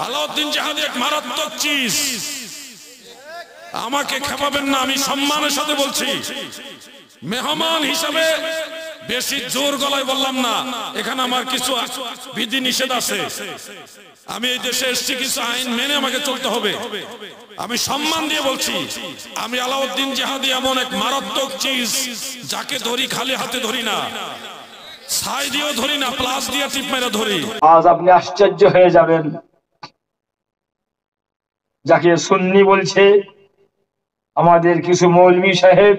আলাউদ্দিন জাহাদি এক মারাত্মক চিজ, আমাকে খেপাবেন না, আমি সম্মানের সাথে বলছি। মেহমান হিসাবে বেশি জোর গলায় বললাম না, এখানে আমার কিছু বিধি নিষেধ আছে। আমি এই দেশে এসেছি, কিছু আইন মেনে আমাকে চলতে হবে। আমি সম্মান দিয়ে বলছি, আমি আলাউদ্দিন জাহাদি এমন এক মারাত্মক চিজ, যাকে ধরি খালি হাতে ধরি না, ছাই দিয়েও ধরি না, প্লাস দিয়ে টিপ মেরে ধরি। আজ আপনি আশ্চর্য হয়ে যাবেন, যাকে সুন্নি বলছে আমাদের কিছু মৌলভী সাহেব,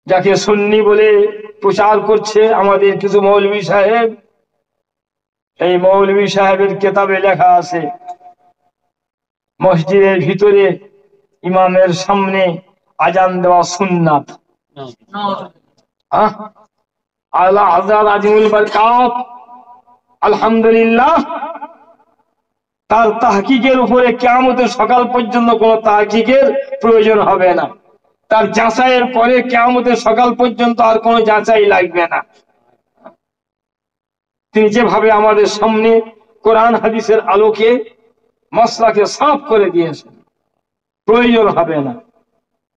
যাকে সুন্নি বলে প্রচার করছে আমাদের কিছু মৌলভী সাহেব, এই মৌলভী সাহেবের কেতাবে লেখা আছে মসজিদের ভিতরে ইমামের সামনে আজান দেওয়া সুন্নাত। আলা হযরত আজিমুল বরকাত আলহামদুলিল্লাহ, তার তাহকিকের উপরে কিয়ামতের সকাল পর্যন্ত কোন তাহকিকের প্রয়োজন হবে না। তার যাচাইয়ের পরে কিয়ামতের সকাল পর্যন্ত আর কোনো যাচাই লাগবে না। তিনি যেভাবে আমাদের সামনে কোরআন হাদিসের আলোকে মসলাকে সাফ করে দিয়েছেন, প্রয়োজন হবে না।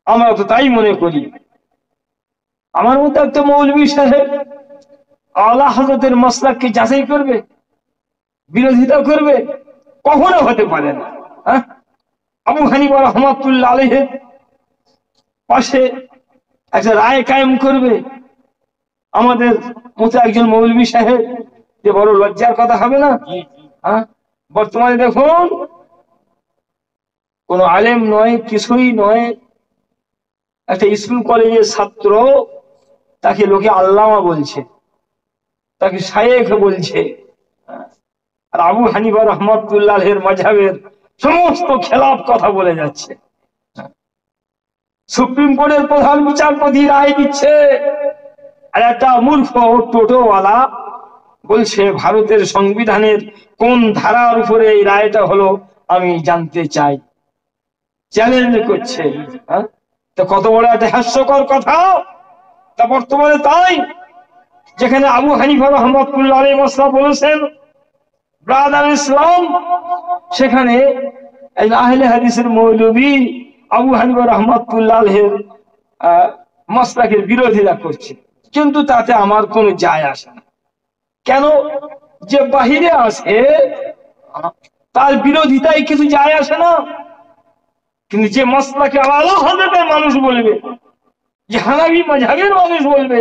আমরা তো তাই মনে করি। আমার মতো একটা মৌলভী সাহেব আলা হযরতের মসলাককে যাচাই করবে, বিরোধিতা করবে? কখনো হতে পারে না। আবু হানিফা রাহমাতুল্লাহ আলাইহির পাশে একটা রায় কায়েম করবে আমাদের মতো একজন মৌলভী সাহেব? যে বড় লজ্জার কথা হবে না? বর্তমানে দেখুন, কোন আলেম নয়, কিছুই নয়, একটা স্কুল কলেজের ছাত্র, তাকে লোকে আল্লামা বলছে, তাকে শায়েখ বলছে। আর আবু হানিফা রাহমাতুল্লাহের মাযহাবের সমস্ত খেলাফ কথা বলে যাচ্ছে। সুপ্রিম কোর্টের প্রধান বিচারপতি রায় দিচ্ছে, আর একটা মূর্খ টোটোওয়ালা বলছে ভারতের সংবিধানের কোন ধারার উপরে এই রায়টা হলো আমি জানতে চাই, চ্যালেঞ্জ করছে। তো কত বড় একটা হাস্যকর কথা। তা বর্তমানে তাই, যেখানে আবু হানিফা রাহমাতুল্লাহ আলাইহি মাসলা বলেছেন ব্রাদার ইসলাম, সেখানে আহলে হাদিসের মৌলভী আবু হানিফা রাহমাতুল্লাহ আলাইহির মাসলাকের বিরোধিতা করছে, কিন্তু তাতে আমার কোনো যায় আসে না। কেন? যে বাহিরে আছে তার বিরোধিতায় কিছু যায় আসে না, কিন্তু যে মাসলাকে আলা হযরতের মানুষ বলবে, যে হানাফি মাযহাবের মানুষ বলবে,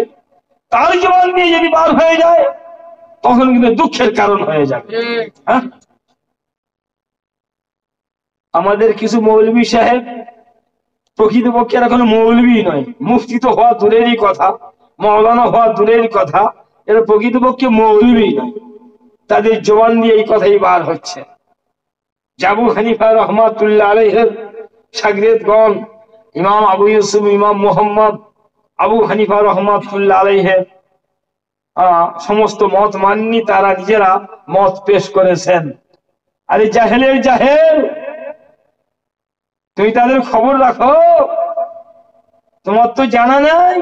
তার জবান দিয়ে যদি বার হয়ে যায় তখন কিন্তু দুঃখের কারণ হয়ে যাবে। আমাদের কিছু মৌলভী সাহেব প্রকৃতপক্ষে এখন মৌলভী নয়, মুফতি তো হওয়া দূরেরই কথা, মাওলানা হওয়া দূরেরই কথা, এরা প্রকৃতপক্ষে মৌলভী নয়। তাদের জবান দিয়ে এই কথাই বার হচ্ছে। আবু হানিফা রাহমাতুল্লাহ আলাইহির শাগিরদগণ ইমাম আবু ইউসুফ, ইমাম মুহাম্মদ আবু হানিফা রাহমাতুল্লাহ আলাইহির সমস্ত মত মাননি, তারা নিজেরা মত পেশ করেছেন। আরে জাহেলের জাহেল, তুমি তাদের খবর রাখো, তোমার তো জানা নাই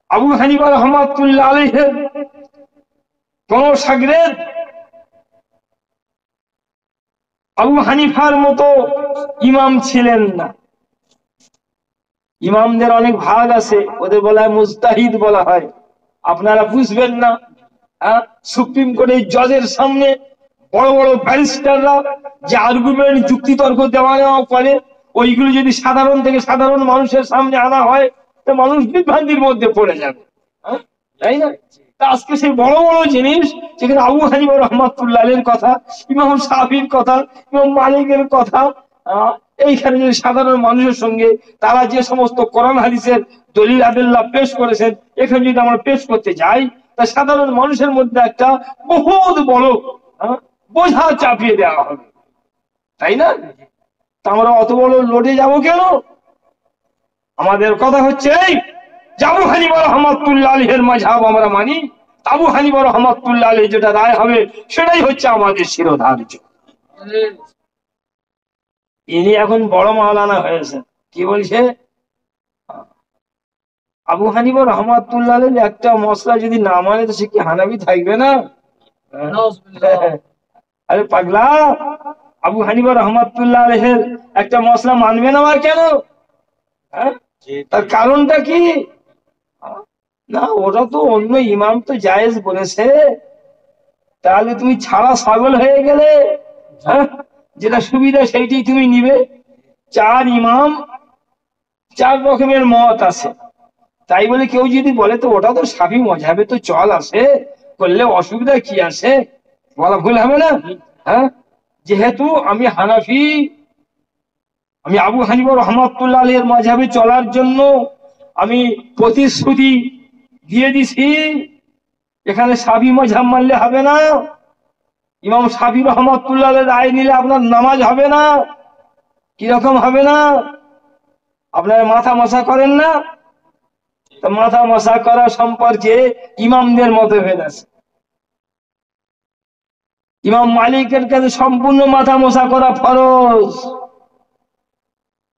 আবু হানিফা রাহমাতুল্লাহ আলাইহির কোন শাগিরদ আবু হানিফার মতো ইমাম ছিলেন না। ইমামদের অনেক ভাগ আছে, ওদের বলা হয় মুজতাহিদ বলা হয়। আপনারা বুঝবেন না। সুপ্রিম কোর্টের জজের সামনে বড় বড় ব্যারিস্টাররা যে আর্গুমেন্ট, যুক্তি তর্ক দেওয়া নেওয়া করে, ওইগুলো যদি সাধারণ থেকে সাধারণ মানুষের সামনে আনা হয় তো মানুষ বিভ্রান্তির মধ্যে পড়ে যাবে, তাই না? তা আজকে সেই বড় বড় জিনিস, যেখানে আবু হানিফা রাহমাতুল্লাহ আলাইহির কথা, ইমাম শাফির কথা, ইমাম মালিকের কথা, এইখানে যদি সাধারণ মানুষের সঙ্গে তারা যে সমস্ত কোরআন হাদিসের দলিল আদিল্লাহ পেশ করেছেন, এখানে যদি আমরা পেশ করতে যাই, তা সাধারণ মানুষের মধ্যে একটা বহুত বড় বোঝা চাপিয়ে দেওয়া হবে, তাই না? তা আমরা অত বড় লোডে যাব কেন? আমাদের কথা হচ্ছে এই, আবু হানিফা রাহমাতুল্লাহ আলাইহির মাযহাব আমরা মানি, আবু হানিফা রাহমাতুল্লাহ আলাইহি যেটা রায় হবে সেটাই হচ্ছে আমাদের শিরোধার্য। ইনি এখন বড় মাওলানা হয়েছে, কি বলছে? আবু হানিফা রাহমাতুল্লাহ আলাইহি একটা মসলা যদি না মানে তো সে কি হানাফি থাকবে না? আরে পাগলা, আবু হানিফা রহমাতুল্লাহ আলাইহির একটা মশলা মানবে না আর কেন? হ্যাঁ? তার কারণটা কি? না, ওটা তো অন্য ইমাম তো জায়েজ বলেছে, তাহলে তুমি ছাড়া ছাগল হয়ে গেলে। হ্যাঁ? যেটা সুবিধা সেইটাই তুমি নিবে। চার ইমাম, চার রকমের মত আছে, তাই বলে কেউ যদি বলে তো ওটা তো শাফি মজহাবে তো চল আছে, করলে অসুবিধা কি আছে, বলা ভুল হবে না? হ্যাঁ, যেহেতু আমি হানাফি, আমি আবু হানিফা রহমাতুল্লাহ আলাইহির মজহাবে চলার জন্য আমি প্রতিশ্রুতি দিয়ে দিছি, এখানে শাফি মজহাব মানলে হবে না, ইমাম শাফি রহমাতুল্লাহ আলাইহির রায় নিলে আপনার নামাজ হবে না। কিরকম হবে না? আপনারা মাথা মশা করেন না? তো মাথা মশা করা সম্পর্কে ইমামদের মতভেদ আছে। ইমাম মালিকের কাছে সম্পূর্ণ মাথা মশা করা ফরজ,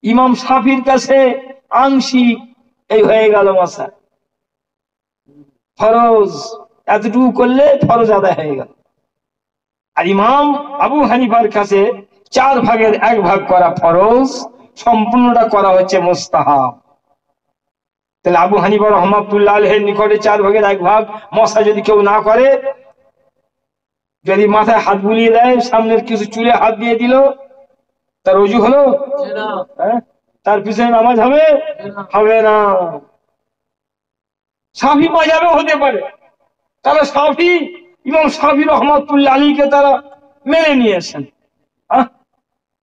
ইমাম শাফির কাছে আংশিক, এই হয়ে গেল মশা। ফরজ এতটুকু করলে ফরজ আদায় হয়ে গেল। আর ইমাম আবু হানিফার কাছে 4 ভাগের 1 ভাগ করা ফরজ, সম্পূর্ণটা করা হচ্ছে মুস্তাহাব। তাহলে আবু হানিফা রহমাতুল্লাহ আলাইহির নিকটে 4 ভাগের 1 ভাগ মশা যদি কেউ না করে, যদি মাথায় হাত বুলিয়ে দেয়, সামনের কিছু চুলে হাত দিয়ে দিল, তার ওযু হলো? হ্যাঁ? তার পিছনে নামাজ হবে? হবে না। শাফি মাযহাবে হতে পারে, তারা শাফি, ইমাম শাফি রহমাতুল্লাহ আলাইহিকে তারা মেনে নিয়েছেন।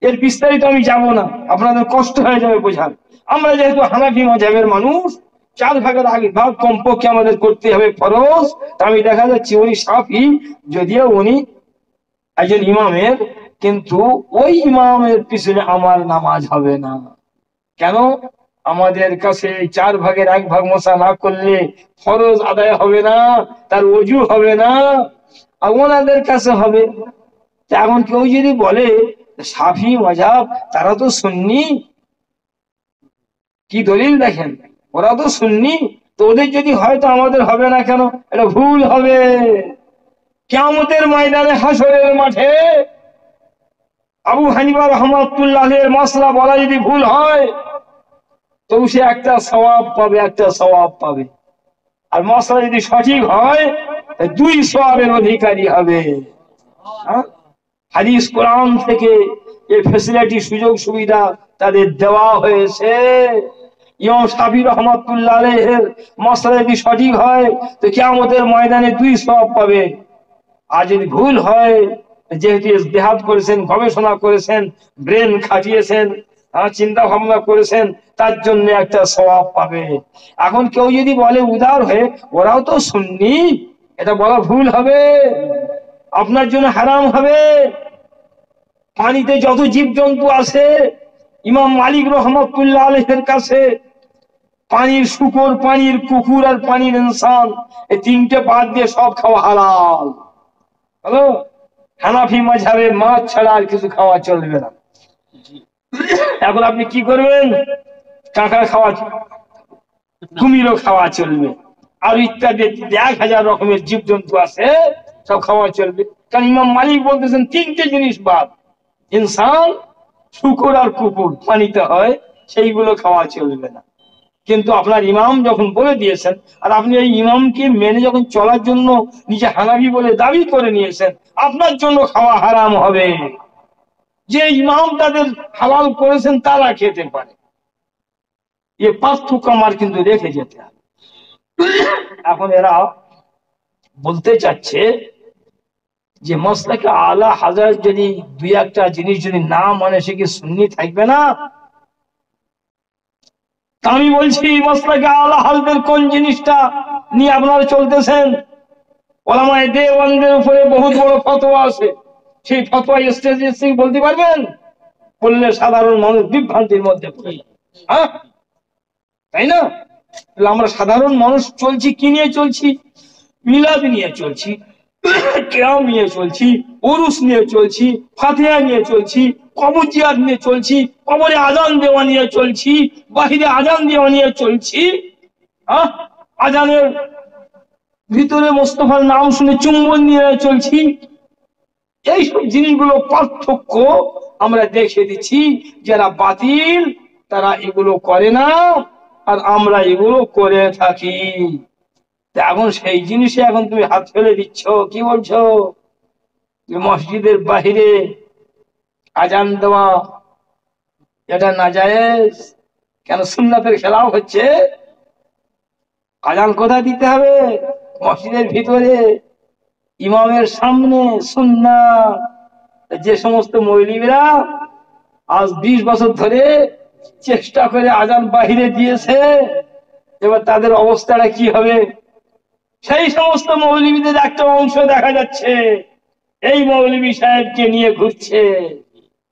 এর বিস্তারিত আমি যাব না, আপনাদের কষ্ট হয়ে যাবে বোঝার। আমরা যেহেতু হানাফি মাযহাবের মানুষ, 4 ভাগের 1 ভাগ কমপক্ষে আমাদের করতে হবে ফরজ। আমি দেখা যাচ্ছে উনি শাফি, যদিও উনি একজন ইমামের, কিন্তু ওই ইমামের পিছনে আমার নামাজ হবে না। কেন? আমাদের কাছে 4 ভাগের 1 ভাগ মশা না করলে ফরজ আদায় হবে না, তার ওযু হবে না, আর ওনাদের কাছে হবে। এখন কেউ যদি বলে শাফি মাযহাব, তারা তো সুন্নি, কি দলিল দেখেন, ওরা তো সুন্নি, তো ওদের যদি হয় তো আমাদের হবে না কেন? এটা ভুল হবে। কিয়ামতের ময়দানে, হাসরের মাঠে আবু হানিফা রহমাতুল্লাহ আলাইহির মাসলা বলা যদি ভুল হয়, তো সে একটা সওয়াব পাবে, একটা সওয়াব পাবে। আর মাসলা যদি সঠিক হয়, 2 সওয়াবের অধিকারী হবে। হাদিস কোরআন থেকে এই ফ্যাসিলিটি, সুযোগ সুবিধা তাদের দেওয়া হয়েছে। ইমাম শাফি রহমাতুল্লাহ আলাইহির মাসলা যদি সঠিক হয়, তো কিয়ামতের ময়দানে 2 সওয়াব পাবে। আর যদি ভুল হয়, যেহেতু ইজতিহাদ করেছেন, গবেষণা করেছেন, ব্রেন খাটিয়েছেন, চিন্তা ভাবনা করেছেন, তার জন্য একটা সওয়াব পাবে। এখন কেউ যদি বলে উদার হয়ে ওরাও তো সুন্নি, এটা বলা ভুল হবে, আপনার জন্য হারাম হবে। পানিতে যত জীবজন্তু আছে, ইমাম মালিক রহমাতুল্লাহ আলাইহির কাছে পানির শূকর, পানির কুকুর আর পানির ইনসান, এই 3টে বাদ দিয়ে সব খাওয়া হালাল। হ্যালো, হানাফি মাযহাবে মাছ ছাড়া আর কিছু খাওয়া চলবে না। এখন আপনি কি করবেন? কাঁকড়া খাওয়া, কুমিরও খাওয়া চলবে, আর ইত্যাদি 1000 রকমের জীবজন্তু আছে, সব খাওয়া চলবে। কারণ ইমাম মালিক বলতেছেন 3টে জিনিস বাদ, ইনসান, শূকর আর কুকুর, পানিতে হয়, সেইগুলো খাওয়া চলবে না। কিন্তু আপনার ইমাম যখন বলে দিয়েছেন, আর আপনি এই ইমামকে মেনে যখন চলার জন্য নিজে হানাফি বলে দাবি করে নিয়েছেন, আপনার জন্য খাওয়া হারাম হবে। যে ইমাম তাদের হালাল করেছেন তারা খেতে পারে, এ পার্থক্য আমার কিন্তু রেখে যেতে হবে। এখন এরা বলতে চাচ্ছে যে মাসলাকে আলা হাজরাত যদি 2-1টা জিনিস যদি না মানে, সে কি সুন্নি থাকবে না? আমি বলছি মাসলাকে আলা হাজরাতের কোন জিনিসটা নিয়ে আপনারা চলতেছেন? ওলামায়ে দেওবন্দের উপরে বহুত বড় ফতোয়া আছে, সেই ফতোয়া স্টেজে এসে বলতে পারবেন? বললে সাধারণ মানুষ বিভ্রান্তির মধ্যে পড়ে, তাই না? আমরা সাধারণ মানুষ চলছি কি নিয়ে চলছি? মিলাদ নিয়ে চলছি, কিয়াম নিয়ে চলছি, উরুস নিয়ে চলছি, ফাতিহা নিয়ে চলছি, কবর জিয়ারত নিয়ে চলছি, কবরে আজান দেওয়া নিয়ে চলছি, বাহিরে আজান দেওয়া নিয়ে চলছি, আজানের ভিতরে মোস্তফার নাম শুনে চুম্বন নিয়ে চলছি। এইসব জিনিসগুলো পার্থক্য আমরা দেখে দিচ্ছি। যারা বাতিল তারা এগুলো করে না, আর আমরা এগুলো করে থাকি। এখন সেই জিনিসে এখন তুমি হাত ফেলে দিচ্ছ, কি বলছো? মসজিদের বাহিরে আজান দেওয়া এটা নাজায়েজ, কেন? সুন্নাতের খেলাও হচ্ছে। আজান কোথায় দিতে হবে? মসজিদের ভিতরে, ইমামের সামনে, সুন্নাত। যে সমস্ত মৌলবীরা আজ 20 বছর ধরে চেষ্টা করে আজান বাহিরে দিয়েছে, এবার তাদের অবস্থাটা কি হবে? সেই সমস্ত মৌলবীদের একটা অংশ দেখা যাচ্ছে এই মৌলবী সাহেবকে নিয়ে ঘুরছে,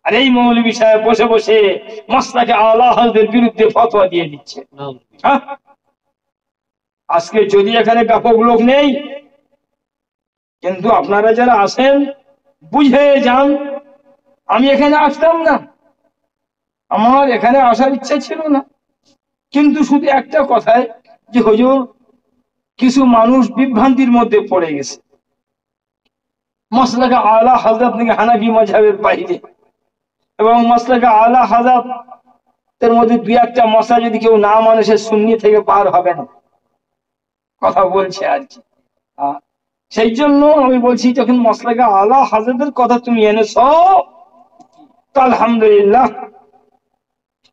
আর এই মৌলবী সাহেব বসে বসে মাসলাকে আলা হযরতের বিরুদ্ধে ফতোয়া দিয়ে দিচ্ছে। হ্যাঁ, আজকে যদি এখানে ব্যাপক লোক নেই, কিন্তু আপনারা যারা আসেন বুঝে যান। আমি এখানে আসতাম না, আমার এখানে আসার ইচ্ছা ছিল না, কিন্তু শুধু একটা কথায় যে হুজুর কিছু মানুষ বিভ্রান্তির মধ্যে পড়ে গেছে। মাসলাকে আলা হযরত নাকি হানাফি মাযহাবের বাইরে, এবং মাসলাকে আলা হযরতের মধ্যে দুই একটা মশলা যদি কেউ না মানে সে সুন্নি থেকে পার হবে না, কথা বলছে আর কি। সেই জন্য আমি বলছি, যখন মাসলাকে আলা হযরতের কথা তুমি এনেছ, তো আলহামদুলিল্লাহ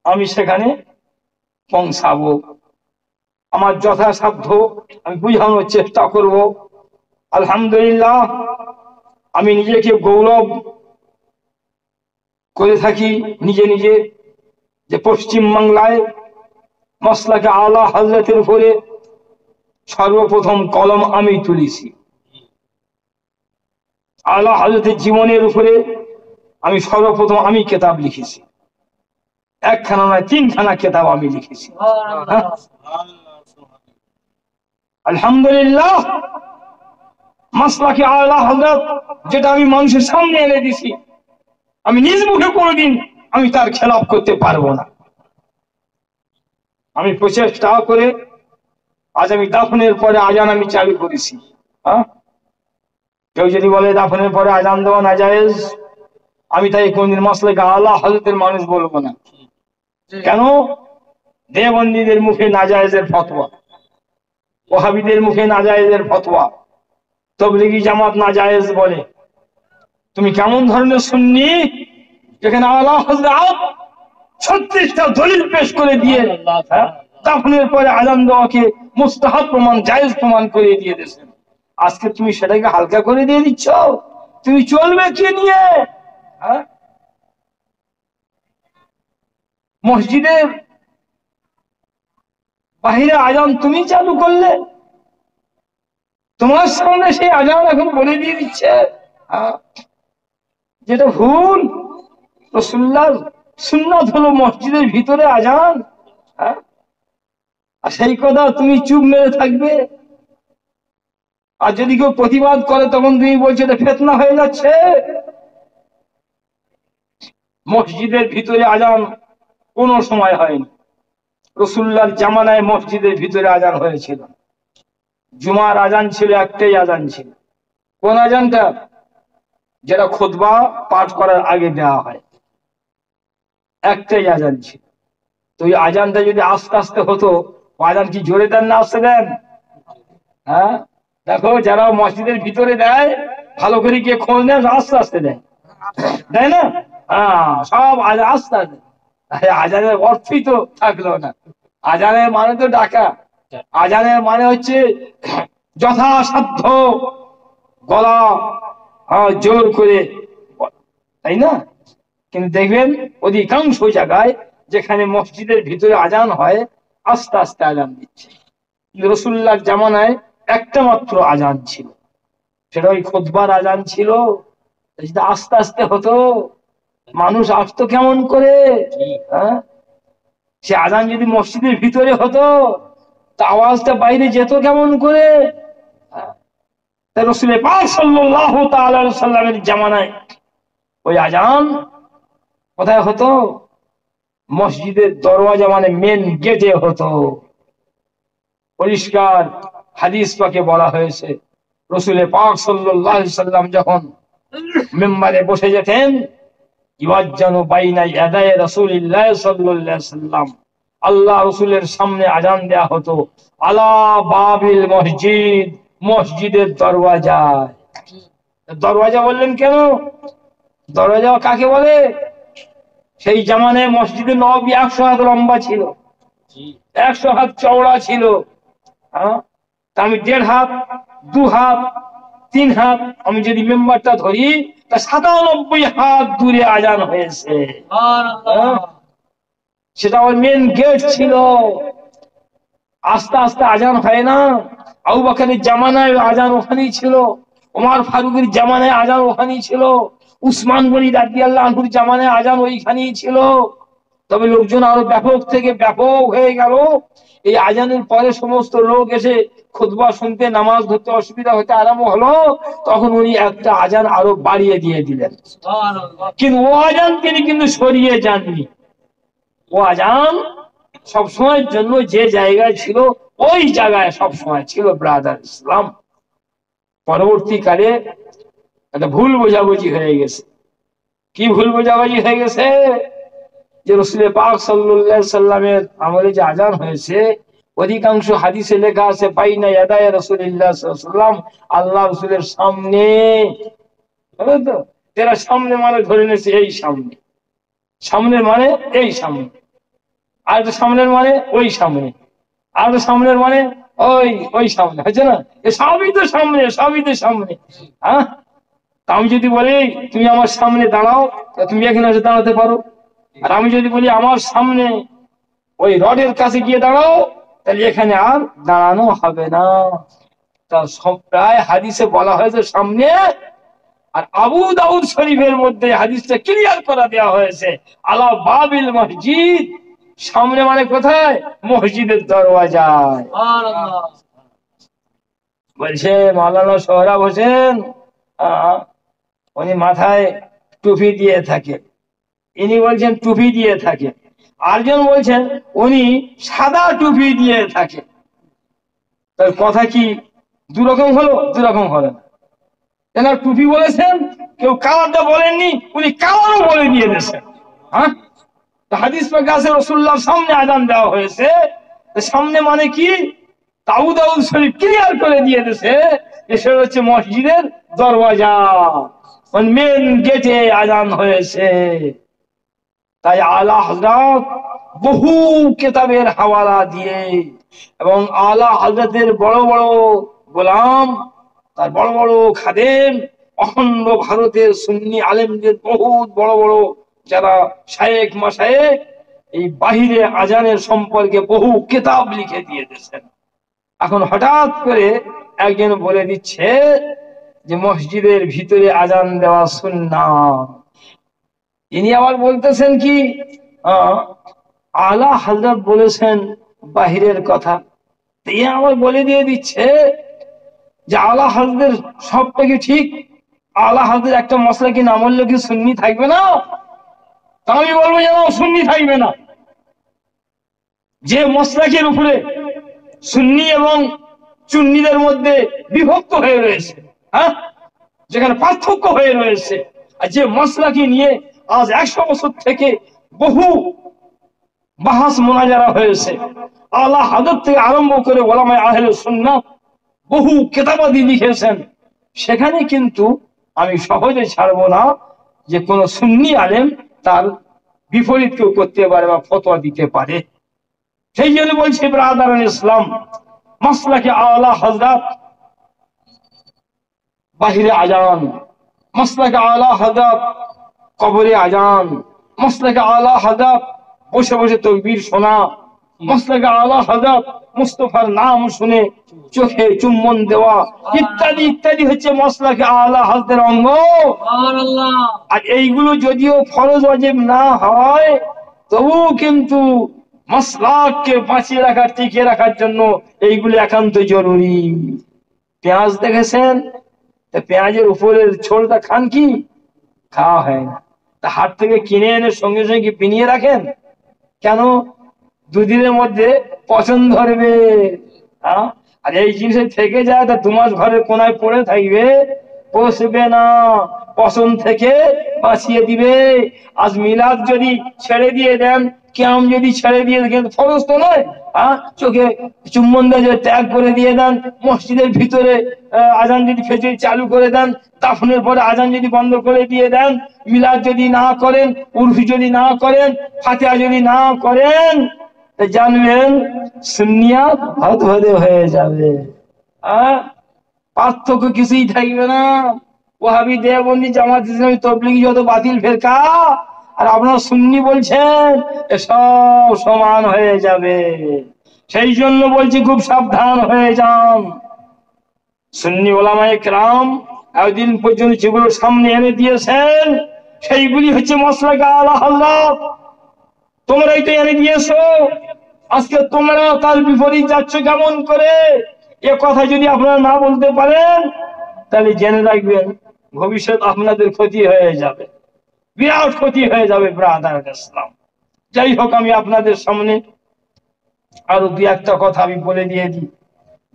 আমি সেখানে পৌঁছাবো। আমার যথাসাধ্য আমি বুঝানোর চেষ্টা করব। আলহামদুলিল্লাহ আমি নিজেকে গৌরব করে থাকি নিজে নিজে, যে পশ্চিম বাংলায় মাসলাকে আলা হযরতের উপরে সর্বপ্রথম কলম আমি তুলেছি। আলা হযরতের জীবনের উপরে আমি সর্বপ্রথম আমি কিতাব লিখেছি। একখানা নয়, 3খানা কিতাব আমি লিখেছি। আলহামদুলিল্লাহ মাসলাকে আলা হযরত যেটা আমি মানুষের সামনে এনে দিছি, আমি নিজ মুখে কোনোদিন আমি তার খেলাফ করতে পারবো না। আমি প্রচেষ্টা করে আজ আমি দাফনের পরে আজান আমি চালু করেছি। কেউ যদি বলে দাফনের পরে আজান দেওয়া নাজায়েজ, আমি তাই কোনদিন মাসলাকে আলা হযরতের মানুষ বলবো না। কেন? দেওবন্দীদের মুখে নাজায়েজের ফতোয়া, ওহাবীদের মুখে নাজায়েজের ফতোয়া, তাবলীগী জামাত নাজায়েজ বলে। তুমি কেমন ধরনের সুন্নি যেখানে আলা হযরত 36টা দলিল পেশ করে দিয়ে দাফনের পরে আজান দেওয়াকে মুস্তাহাব প্রমাণ, জায়েজ প্রমাণ করে দিয়ে দিয়েছেন। আজকে তুমি সেটাকে হালকা করে দিয়ে দিচ্ছ। তুমি চলবে কি নিয়ে? মসজিদের বাহিরে আজান তুমি চালু করলে, তোমার সামনে সেই আজান এখন বলে দিয়ে দিচ্ছে, যেটা ভুল। রাসূলুল্লাহর সুন্নাত হলো মসজিদের ভিতরে আজান, আর সেই কথা তুমি চুপ মেরে থাকবে। আর যদি কেউ প্রতিবাদ করে তখন তুমি বলছো এটা ফিতনা হয়ে যাচ্ছে। মসজিদের ভিতরে আজান কোন সময় হয়নি। রাসূলুল্লাহর জামানায় মসজিদের ভিতরে আজান হয়েছিল। জুমার আজান ছিল, একটাই আজান ছিল। কোন আজানটা? যেটা খুতবা পাঠ করার আগে দেওয়া হয়, একটাই আজান ছিল। তো এই আজানটা যদি আস্তে আস্তে হতো, আজান কি জোরে দেন না আস্তে দেন? হ্যাঁ, দেখো যারা মসজিদের ভিতরে দেয় ভালো করে গিয়ে খোঁজ নেন, আস্তে আস্তে দেয়, দেয় না? হ্যাঁ, সব আস্তে আস্তে। আজানের অর্থই তো থাকলো না। আজানের মানে তো ডাকা, আজানের মানে হচ্ছে যথাসাধ্য গলা জোর করে, তাই না? কিন্তু দেখবেন অধিকাংশ জায়গায় যেখানে মসজিদের ভিতরে আজান হয়, আস্তে আস্তে আজান দিচ্ছে। রাসূলুল্লাহর জামানায় একটা মাত্র আজান ছিল, সেটা ওই খুতবার আজান ছিল। আস্তে আস্তে হতো, মানুষ আসতো কেমন করে? সে আজান যদি মসজিদের ভিতরে হতো, তা আওয়াজটা বাইরে যেত কেমন করে? রাসূল পাক সাল্লাল্লাহু তাআলা আলাইহি সাল্লামের জামানায় ওই আজান কোথায় হতো? মসজিদের দরওয়াজা, মানে মেন গেটে হতো। পরিষ্কার হাদিস পাকে বলা হয়েছে, রাসূল পাক সাল্লাল্লাহু আলাইহি সাল্লাম যখন মেম্বারে বসে যেতেন, ইওয়াজ্জানু বাইনা ইয়াদাই রাসূলিল্লাহ সাল্লাল্লাহু আলাইহি সাল্লাম, আল্লাহ রসুলের সামনে আজান দেয়া হতো আলা বাবিল মসজিদ, মসজিদের দরওয়াজায়। দরওয়াজা বললেন কেন? দরওয়াজা কাকে বলে? সেই জামানায় মসজিদে নববী 100 হাত লম্বা ছিল, 100 হাত চওড়া ছিল। তা আমি 1.5 হাত, 2 হাত, 3 হাত, আমি যদি মেম্বারটা ধরি তা 97 হাত দূরে আজান হয়েছে। সেটা ওর মেন গেট ছিল। আস্তে আস্তে আজান হয় না। আবু বকরের জামানায় আজান ওখানেই ছিল, ওমর ফারুকের জামানায় আজান ওখানেই ছিল, উসমান গনি রাদিয়াল্লাহু আনহুর জামানায় আজান ওইখানেই ছিল। তবে লোকজন আরো ব্যাপক থেকে ব্যাপক হয়ে গেল। এই আজানের পরে সমস্ত লোক এসে খুতবা শুনতে, নামাজ ধরতে অসুবিধা হতে আরম্ভ হলো, তখন উনি একটা আজান আরো বাড়িয়ে দিয়ে দিলেন। কিন্তু ও আজান তিনি কিন্তু সরিয়ে যাননি। ও আজান সবসময়ের জন্য যে জায়গায় ছিল ওই জায়গায় সবসময় ছিল। ব্রাদার ইসলাম, পরবর্তীকালে একটা ভুল বোঝাবুঝি হয়ে গেছে। কি ভুল বোঝাবুঝি হয়ে গেছে? যে রাসূল পাক সাল্লাল্লাহু আলাইহি সাল্লামের আমলে যে আজান হয়েছে, অধিকাংশ হাদিসে লেখা আছে বাইনা ইয়াদাই রাসূলিল্লাহ সাল্লাল্লাহু আলাইহি সাল্লাম, আল্লাহ রাসূলের সামনে। বুঝলো তো? এরা সামনে মানে ধরে নিয়েছে এই সামনে, সামনের মানে এই সামনে, আর তো সামনের মানে ওই সামনে, আর তো সামনের মানে ওই সামনে, হচ্ছে না? সবই তো সামনে, সবই তো সামনে। হ্যাঁ, আমি যদি বলি তুমি আমার সামনে দাঁড়াও, তুমি এখানে এসে দাঁড়াতে পারো। আর আমি যদি বলি আমার সামনে ওই রডের কাছে গিয়ে দাঁড়াও, তাহলে এখানে আর দাঁড়ানো হবে না। তা সব প্রায় হাদিসে বলা হয়েছে সামনে। আর আবু দাউদ শরীফের মধ্যে হাদিসটা ক্লিয়ার করে দেওয়া হয়েছে আলা বাবিল মসজিদ, সামনে মানে কোথায়? মসজিদের দরওয়াজায়। বলছে মাওলানা সোহরাব হোসেন, উনি মাথায় টুপি দিয়ে থাকে, ইনি বলছেন টুপি দিয়ে থাকে, আরেকজন বলছেন উনি সাদা টুপি দিয়ে থাকে। তার কথা কি দুরকম হলো? দুরকম হলো না। কেন টুপি বলেছেন, কেউ কালারটা বলেননি, উনি কালারও বলে দিয়ে দিয়েছেন। হ্যাঁ, হাদিস পাকে আছে রাসূলুল্লাহর সামনে আযান দেওয়া হয়েছে। সামনে মানে কি? আবু দাউদ শরীফ ক্লিয়ার করে দিয়ে দিয়েছে এসে হচ্ছে মসজিদের দরওয়াজা, মানে মেন গেটে আযান হয়েছে। তাই আলা হযরত বহু কিতাবের হাওয়ালা দিয়ে এবং আলা হযরতের বড় বড় গোলাম, তার বড় বড় খাদেম, অখণ্ড ভারতের সুন্নি আলেমদের বহুত বড় বড় যারা শায়েখ মাশায়েখ, এই বাহিরে আজানের সম্পর্কে বহু কিতাব লিখে দিয়ে দিয়েছেন। এখন হঠাৎ করে একজন বলে দিচ্ছে যে মসজিদের ভিতরে আজান দেওয়া সুন্নাত। ইনি আবার বলতেছেন কি আলা হযরত বলেছেন বাহিরের কথা। তিনি আবার বলে দিয়ে দিচ্ছে যে আলা হযরতের সবটা কি ঠিক? আলা হযরত একটা মশলা কি না বললে কি সুন্নি থাকবে না? তা আমি বলবো যে না, সুন্নি থাকবে না। যে মসলাকের উপরে সুন্নি এবং চুন্নিদের মধ্যে বিভক্ত হয়ে রয়েছে, হ্যাঁ, যেখানে পার্থক্য হয়ে রয়েছে, আর যে মসলাকে নিয়ে আজ 100 বছর থেকে বহু বাহাস মোনাজারা হয়েছে, আলা হযরত থেকে আরম্ভ করে ওলামায়ে আহলে সুন্নাত বহু কিতাবাদি লিখেছেন, সেখানে কিন্তু আমি সহজে ছাড়বো না যে কোন সুন্নি আলেম তার বিপরীত কেউ করতে পারে বা ফতোয়া দিতে পারে। সেই জন্য বলছি ব্রাদারান ইসলাম, মাসলাকে আলা হযরত বাহিরে আজান, মাসলাকে আলা হযরত কবরে আজান, মাসলাকে আলা হযরত বসে বসে তাকবীর শোনা, মাসলাকে আলা হযরত মুস্তাফার নাম শুনে চোখে চুম্বন দেওয়া, ইত্যাদি ইত্যাদি হচ্ছে মাসলাকে আলা হযরতের অঙ্গ। সুবহানাল্লাহ। আর এইগুলো যদিও ফরজ ওয়াজিব না হয়, তবুও কিন্তু মাসলাককে বাঁচিয়ে রাখার, টিকিয়ে রাখার জন্য এইগুলো একান্ত জরুরি। পেঁয়াজ দেখেছেন, পেঁয়াজের উপরের ছোলটা খান কি? খাওয়া হয় না। তা হাট থেকে কিনে এনে সঙ্গে সঙ্গে বিনিয়ে রাখেন কেন? দুদিনের মধ্যে পছন্দ ধরবে। আর এই জিনিস থেকে যায় তা 2 মাস ঘরের কোনায় পড়ে থাকবে, বসবে না, পছন্দ থেকে বাঁচিয়ে দিবে। আজ মিলাদ যদি ছেড়ে দিয়ে দেন, কিয়াম যদি ছেড়ে দিয়ে দেন, ফরজ তো নয়, চোখে চুম্বন দিয়ে ত্যাগ করে দিয়ে দেন, মসজিদের ভিতরে আজান যদি ফেজর চালু করে দেন, দাফনের পরে আজান যদি বন্ধ করে দিয়ে দেন, মিলাদ যদি না করেন, উরফি যদি না করেন, ফাতিহা যদি না করেন, জানবেন সুন্নিয়াত হদহদে হয়ে যাবে। পার্থক্য কিছুই থাকবে না। ওয়াহাবি, দেওবন্দি, জামাত ইসলামী, তাবলীগী যত বাতিল ফেরকা, আর আপনারা সুন্নি বলছেন, এসব সমান হয়ে যাবে। সেই জন্য বলছি খুব সাবধান হয়ে যান। সুন্নি ওলামায়ে কেরাম এতদিন পর্যন্ত যেগুলো সামনে এনে দিয়েছেন, সেইগুলি হচ্ছে মাসলাকে আলা হযরত। তোমরাই তো এনে দিয়েছো, আজকে তোমরা তার বিপরীত যাচ্ছ কেমন করে? এ কথা যদি আপনারা না বলতে পারেন, তাহলে জেনে রাখবেন ভবিষ্যৎ আপনাদের ক্ষতি হয়ে যাবে, বিরাট ক্ষতি হয়ে যাবে ব্রাদার ইসলাম। যাই হোক, আমি আপনাদের সামনে আরো দুই একটা কথা আমি বলে দিয়ে দিই।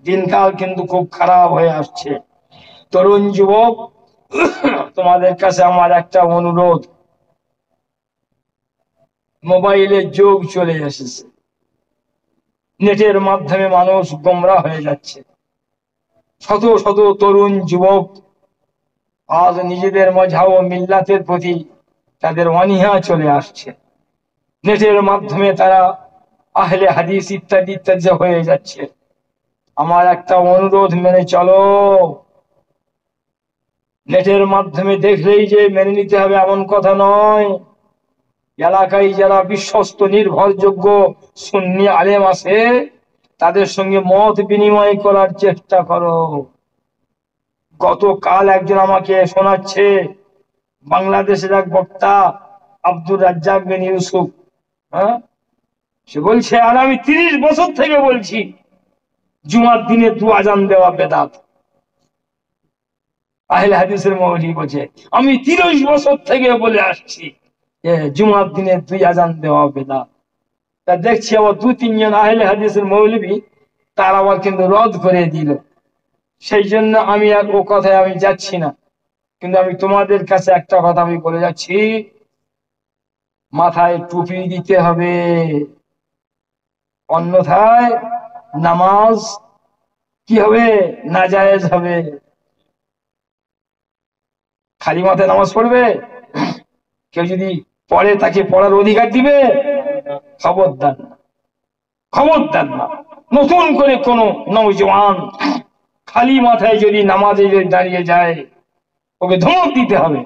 দিনকাল কিন্তু খুব খারাপ হয়ে আসছে। তরুণ যুবক, তোমাদের কাছে আমার একটা অনুরোধ, মোবাইলের যুগ চলে এসেছে, নেটের মাধ্যমে মানুষ গোমরা হয়ে যাচ্ছে। শত শত তরুণ যুবক আজ নিজেদের মজহব ও মিল্লাতের প্রতি তাদের অনীহা চলে আসছে। নেটের মাধ্যমে তারা আহলে হাদিস ইত্যাদি ইত্যাদি হয়ে যাচ্ছে। আমার একটা অনুরোধ, মেনে চলো। নেটের মাধ্যমে দেখলেই যে মেনে নিতে হবে এমন কথা নয়। এলাকায় যারা বিশ্বস্ত নির্ভরযোগ্য সুন্নি আলেম আছে, তাদের সঙ্গে মত বিনিময় করার চেষ্টা করো। গতকাল একজন আমাকে শোনাচ্ছে, বাংলাদেশের এক বক্তা আব্দুর রাজ্জাক বিন ইউসুফ, সে বলছে, আর আমি 30 বছর থেকে বলছি জুমার দিনে 2 আজান দেওয়া বেদাত। আহলে হাদিসের মৌলভী বলছে, আমি 30 বছর থেকে বলে আসছি জুমার দিনে 2 আজান দেওয়া বেদাত। তা দেখছি আবার 2-3 জন আহলে হাদিসের মৌলভী তার আবার কিন্তু রদ করে দিল। সেই জন্য আমি আর ও কথায় আমি যাচ্ছি না, কিন্তু আমি তোমাদের কাছে একটা কথা আমি বলে যাচ্ছি, মাথায় টুপি দিতে হবে, অন্যথায় নামাজ কি হবে, নাজায়েজ হবে। খালি মাথায় নামাজ পড়বে, কেউ যদি পড়ে তাকে পড়ার অধিকার দিবে? খবরদার না, খবরদার না। নতুন করে কোন নওজওয়ান খালি মাথায় যদি নামাজে যদি দাঁড়িয়ে যায়, ওকে ধমক দিতে হবে,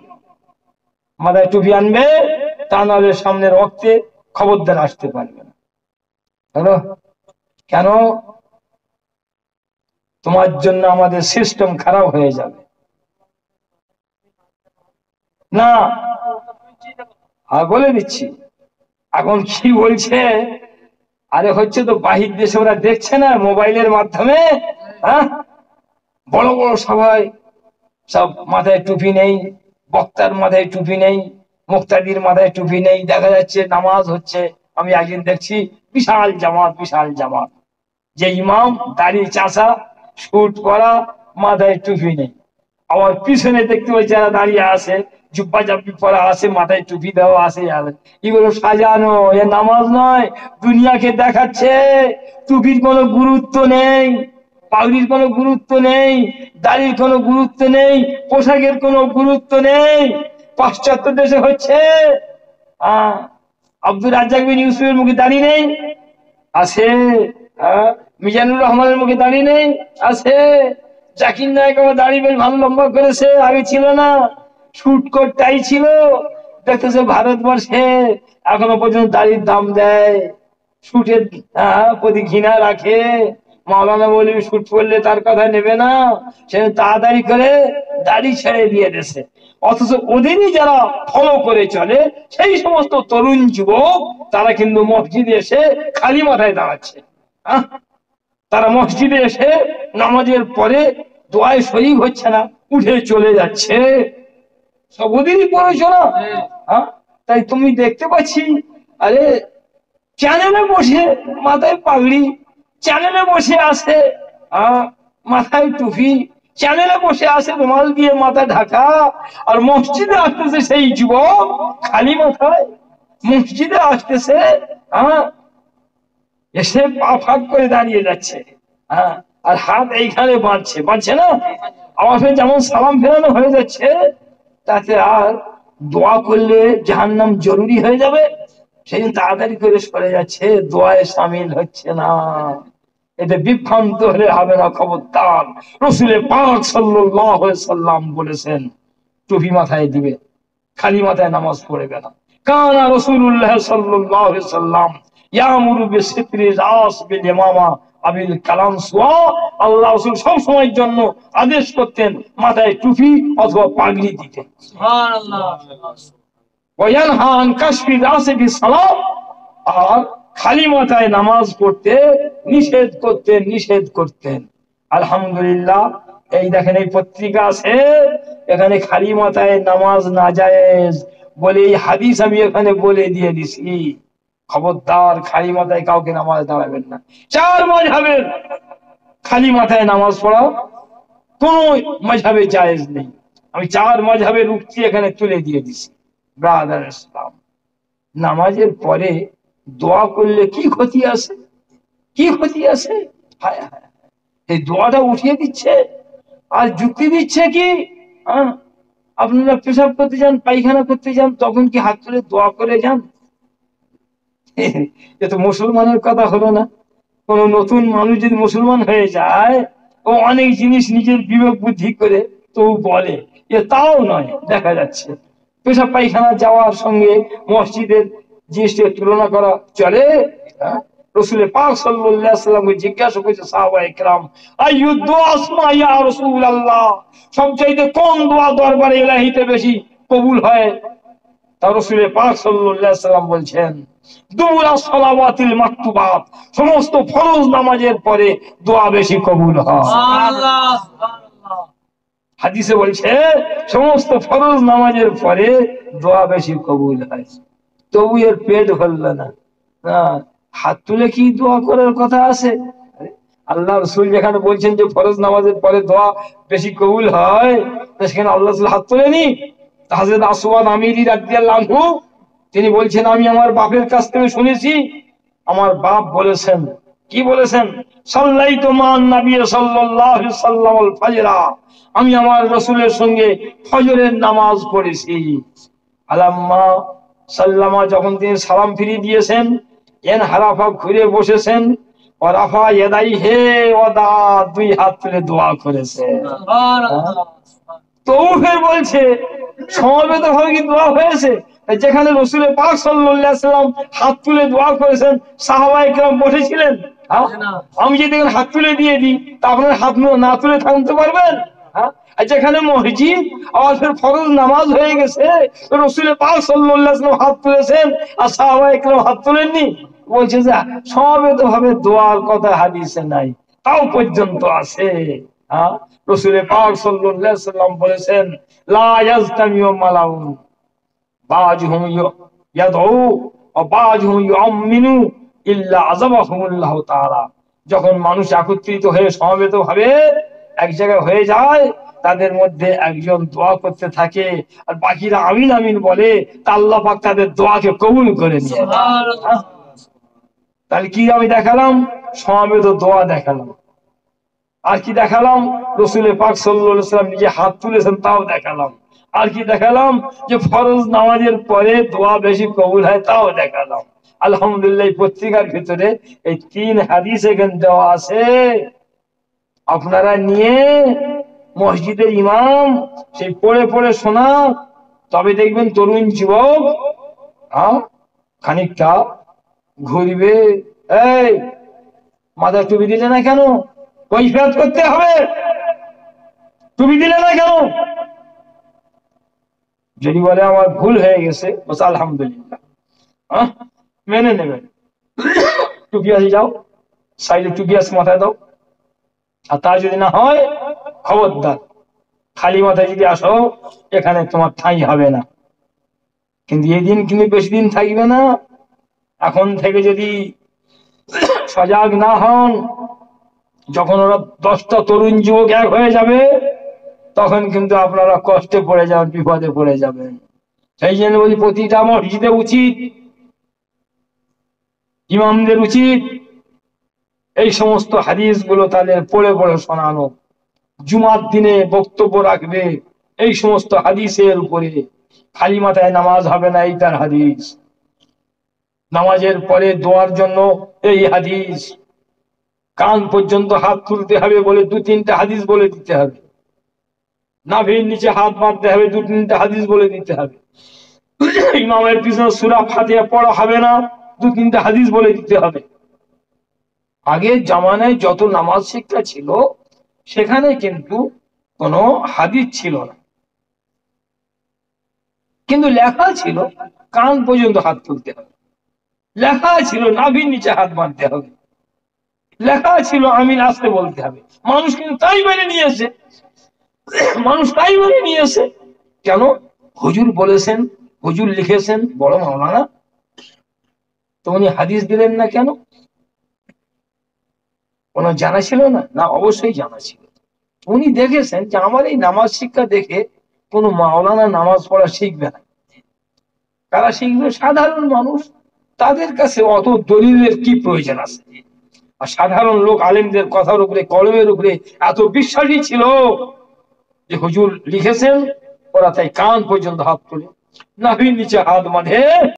মাথায় টুপি আনবে, তা নাহলে সামনের রক্তে খবরদার আসতে পারবে না। কেন? তোমার জন্য আমাদের সিস্টেম খারাপ হয়ে যাবে। না, আর বলে দিচ্ছি, এখন কি বলছে, আরে হচ্ছে তো বাহির দেশে ওরা দেখছে না মোবাইলের মাধ্যমে, বড় বড় সবাই সব মাথায় টুপি নেই, বক্তার মাথায় টুপি নেই, মুক্তাদির মাথায় টুপি নেই, দেখা যাচ্ছে নামাজ হচ্ছে। আমি একদিন দেখছি বিশাল জামাত, বিশাল জামাত, যে ইমাম দাড়ি চাষা, শুট পরা, মাথায় টুপি নেই। আমার পিছনে দেখতে পাই যারা দাঁড়িয়ে আছে, জুব্বা জাব্বি পরা আছে, মাথায় টুপি দেওয়া আছে, এগুলো সাজানো, এ নামাজ নয়, দুনিয়াকে দেখাচ্ছে। টুপির কোনো গুরুত্ব নেই, পাগড়ির কোনো গুরুত্ব নেই, দাড়ির কোনো গুরুত্ব নেই, পোশাকের কোনো গুরুত্ব নেই। পাশ্চাত্য দেশে হচ্ছে, আব্দুর রাজ্জাক বিন ইউসুফের মুখে দাড়ি নেই, আছে। মিজানুর রহমানের মুখে দাড়ি নেই, আছে। জাকির নায়ক আমার দাড়ি বেশ ভালো লম্বা করেছে, আগে ছিল না, শুট কোট টাই ছিল। দেখতেছে ভারতবর্ষে এখনো পর্যন্ত দাড়ির দাম দেয়, শুটের প্রতি ঘৃণা রাখে। মাওলানা মৌলভী শুট করলে তার কথা নেবে না, সে তাড়াতাড়ি করে দাড়ি ছেড়ে দিয়ে দিয়েছে। অথচ ওদেরই যারা ফলো করে চলে, সেই সমস্ত তরুণ যুবক, তারা কিন্তু মসজিদে এসে খালি মাথায় দাঁড়াচ্ছে। তারা মসজিদে এসে নামাজের পরে দোয়ায় শরীক হচ্ছে না, উঠে চলে যাচ্ছে। সব ওদেরই পড়াশোনা। তাই তুমি দেখতে পাচ্ছি, আরে চ্যানেলে বসে মাথায় পাগড়ি, চ্যানেলে বসে আছে, মাথায় টুপি, চ্যানেলে বসে আছে রুমাল দিয়ে মাথা ঢাকা, আর মসজিদে আসতেছে সেই যুবক খালি মাথায়, মসজিদে আসতেছে, হ্যাঁ, এসে পা ফাঁক করে দাঁড়িয়ে যাচ্ছে, হ্যাঁ, আর হাত এইখানে বাঁধছে না, আমার যেমন সালাম ফেরানো হয়ে যাচ্ছে, তাতে আর দোয়া করলে জাহান্নাম জরুরি হয়ে যাবে, সেই তাড়াতাড়ি করে সরে যাচ্ছে, দোয়ায় সামিল হচ্ছে না। এতে বিভ্রান্ত হলে হবে না, খবরদার। রাসূল পাক সাল্লাল্লাহু আলাইহি সাল্লাম বলেছেন টুপি মাথায় দিবে, খালি মাথায় নামাজ পড়বে না। কানা রাসূলুল্লাহ সাল্লাল্লাহু আলাইহি সাল্লাম ইয়ামুরু বিসিত্রি রাস বিল ইমামা আবিল কালাম সুয়া। আল্লাহ রাসূল সব সময়ের জন্য আদেশ করতেন মাথায় টুপি অথবা পাগড়ি দিতে। সুবহানাল্লাহ। ওয়া ইয়ানহা আন কাশফি রাসি বিসালাম, আর খালি মাথায় নামাজ পড়তে নিষেধ করতেন। আলহামদুলিল্লাহ, এই দেখেন এই পত্রিকা আছে, এখানে খালি মাথায় নামাজ নাজায়েজ বলে এই হাদিস আমি এখানে বলে দিয়ে দিছি। খবরদার, খালি মাথায় কাউকে নামাজ দাঁড়াবেন না। 4 মাযহাবের খালি মাথায় নামাজ পড়া কোন মাযহাবে জায়েজ নেই। আমি 4 মাযহাবের উক্তি এখানে তুলে দিয়ে দিছি। ব্রাদার ইসলাম, নামাজের পরে দোয়া করলে কি ক্ষতি আছে? কি ক্ষতি আছে? হায় হায়, এই দোয়াটা উঠিয়ে দিচ্ছে আর যুক্তি দিচ্ছে কি, আপনারা পেশাব করতে যান, পায়খানা করতে যান, তখন কি হাত তুলে দোয়া করে যান? এ তো মুসলমানের কথা হলো না। কোন নতুন মানুষ যদি মুসলমান হয়ে যায়, ও অনেক জিনিস নিজের বিবেক বুদ্ধি করে তো বলে, এ তাও নয়। দেখা যাচ্ছে পেশাব পায়খানা যাওয়ার সঙ্গে মসজিদের জিনিসটার তুলনা করা চলে? রাসূল পাক সাল্লাল্লাহু আলাইহি ওয়াসাল্লামকে জিজ্ঞাসা করেছে সাহাবায়ে কেরাম, আইয়ু দুআ আসমা ইয়া রাসূলুল্লাহ, সবচাইতে কোন দোয়া দরবারে ইলাহিতে বেশি কবুল হয়? তা রাসূল পাক সাল্লাল্লাহু আলাইহি ওয়াসাল্লাম বলছেন, দুরা সালাওয়াতিল মাকতুবাত, সমস্ত ফরজ নামাজের পরে দোয়া বেশি কবুল হয়। সুবহানাল্লাহ, সুবহানাল্লাহ। হাদিসে বলছে সমস্ত ফরজ নামাজের পরে দোয়া বেশি কবুল হয়। তবু এর পেট ভরল না, হাত তুলে কি দোয়া করার কথা আছে? আল্লাহ রাসূল যেখানে বলছেন যে ফরজ নামাজের পরে দোয়া বেশি কবুল হয়, সেখানে আল্লাহ রাসূল হাত তুলেনি। হযরত আসওয়াদ আমিরি রাদিয়াল্লাহু আনহু তিনি বলছেন, আমি আমার বাপের কাছ থেকে শুনেছি, আমার বাপ বলেছেন, কি বলেছেন? সাল্লাইতু মান নবী সাল্লাল্লাহু আলাইহি ওয়াসাল্লাম আল ফজরা, আমি আমার রাসূলের সঙ্গে ফজরের নামাজ পড়েছি। আলাম্মা সাল্লামা, যখন তিনি সালাম ফিরিয়ে দিয়েছেন, এন হারাফা ঘুরে বসেছেন, আর রাফা ইয়াদাইহি ওয়াদা, 2 হাত তুলে দোয়া করেছে। সুবহানাল্লাহ। তো ফের বলছে সমবেত ভাবে কি দোয়া হয়েছে? যেখানে রাসূল পাক সাল্লাল্লাহু আলাইহি ওয়াসাল্লাম হাত তুলে দোয়া করেছেন, সাহাবায়ে কেরাম বসেছিলেন? আমি যদি হাত তুলে দিয়ে দিই, তা আপনারা হাত না তুলে থামতে পারবেন? যেখানে মসজিদ আর ফরজ নামাজ হয়ে গেছে, রাসূল পাক সাল্লাল্লাহু আলাইহি ওয়াসাল্লাম হাত তুলেছেন আর সাহাবায়ে কেরাম হাত তুলেননি। বলছে যে সমবেত ভাবে দোয়ার কথা হাদিসে নাই, তাও পর্যন্ত আছে। রাসূল পাক সাল্লাল্লাহু আলাইহি ওয়াসাল্লাম বলেছেন, লা ইয়াজতামিউ মালাউন, বাজহুম ইয়াদউ ওয়া বাজহুম ইউমিনু ইল্লা আযাবাহুমুল্লাহু তাআলা। যখন মানুষ একত্রিত হয়ে সমবেত ভাবে এক জায়গায় হয়ে যায়, তাদের মধ্যে একজন দোয়া করতে থাকে আর বাকিরা আমিন আমিন বলে, তা আল্লাহ পাক তাদের দোয়াকে কবুল করে নিয়ে। সুবহানাল্লাহ। তাহলে কি আমি দেখালাম? সমবেত দোয়া দেখালাম। আর কি দেখালাম? রাসূল পাক সাল্লাল্লাহু আলাইহি ওয়াসাল্লাম নিজে হাত তুলেছেন, তাও দেখালাম। আর কি দেখালাম? যে ফরজ নামাজের পরে দোয়া বেশি কবুল হয়, তাও দেখালাম। আলহামদুলিল্লাহ, এই পত্রিকার ভিতরে এই 3 হাদিস এখানে দেওয়া আছে। আপনারা নিয়ে মসজিদের ইমাম সেই পড়ে পড়ে শোনা, তবে দেখবেন তরুণ যুবক খানিকটা ঘুরবে। এই মাথায় টুপি দিলে না কেন? কৈফিয়ত করতে হবে। টুপি দিলে না কেন? যদি বলে আমার ভুল হয়ে গেছে, বস আলহামদুলিল্লাহ, মেনে নেবেন। টুপি আছে, যাও সাইডে টুপি আছে, মাথায় দাও। আর তা যদি না হয়, খবরদার, খালি মাথায় যদি আসো, এখানে তোমার ঠাঁই হবে না। কিন্তু এই দিন কিন্তু বেশি দিন থাকবে না। এখন থেকে যদি সজাগ না হন, যখন ওরা 10টা তরুণ যুবক এক হয়ে যাবে, তখন কিন্তু আপনারা কষ্টে পড়ে যাবেন, বিপদে পড়ে যাবেন। সেই জন্য বলি প্রতিটা মসজিদে উচিত, ইমামদের উচিত এই সমস্ত হাদিস গুলো তাদের পড়ে পড়ে শোনানো। জুমার দিনে বক্তব্য রাখবে এই সমস্ত হাদিসের উপরে। খালি মাথায় নামাজ হবে না, এই তার হাদিস। নামাজের পরে দোয়ার জন্য এই হাদিস। কান পর্যন্ত হাত তুলতে হবে বলে 2-3টা হাদিস বলে দিতে হবে। নাভির নিচে হাত বাঁধতে হবে, 2-3টা হাদিস বলে দিতে হবে। ইমামের পিছনে সূরা ফাতিহা পড়া হবে না, 2-3টা হাদিস বলে দিতে হবে। আগের জামানায় যত নামাজ শিক্ষা ছিল সেখানে কিন্তু কোনো হাদিস ছিল না, কিন্তু লেখা ছিল কান পর্যন্ত হাত তুলতে হবে, লেখা ছিল নাভির নিচে হাত বাঁধতে হবে, লেখা ছিল আমিন আসতে বলতে হবে। মানুষ কিন্তু তাই মেনে নিয়েছে, মানুষ তাই মেনে নিয়েছে। কেন? হুজুর বলেছেন, হুজুর লিখেছেন, বড় মাওলানা, তো উনি হাদিস দিলেন না কেন? কোনো জানা ছিল না? না, অবশ্যই জানা ছিল। উনি দেখেছেন যে আমার এই নামাজ শিক্ষা দেখে কোনো মাওলানা নামাজ পড়া শিখবে না। কারা শিখবে? সাধারণ মানুষ। তাদের কাছে অত দলিলের কি প্রয়োজন আছে? আর সাধারণ লোক আলেমদের কথার উপরে, কলমের উপরে এত বিশ্বাসী ছিল যে হুজুর লিখেছেন, ওরা তাই কান পর্যন্ত হাত তোলে, নাভির নিচে হাত বাঁধে।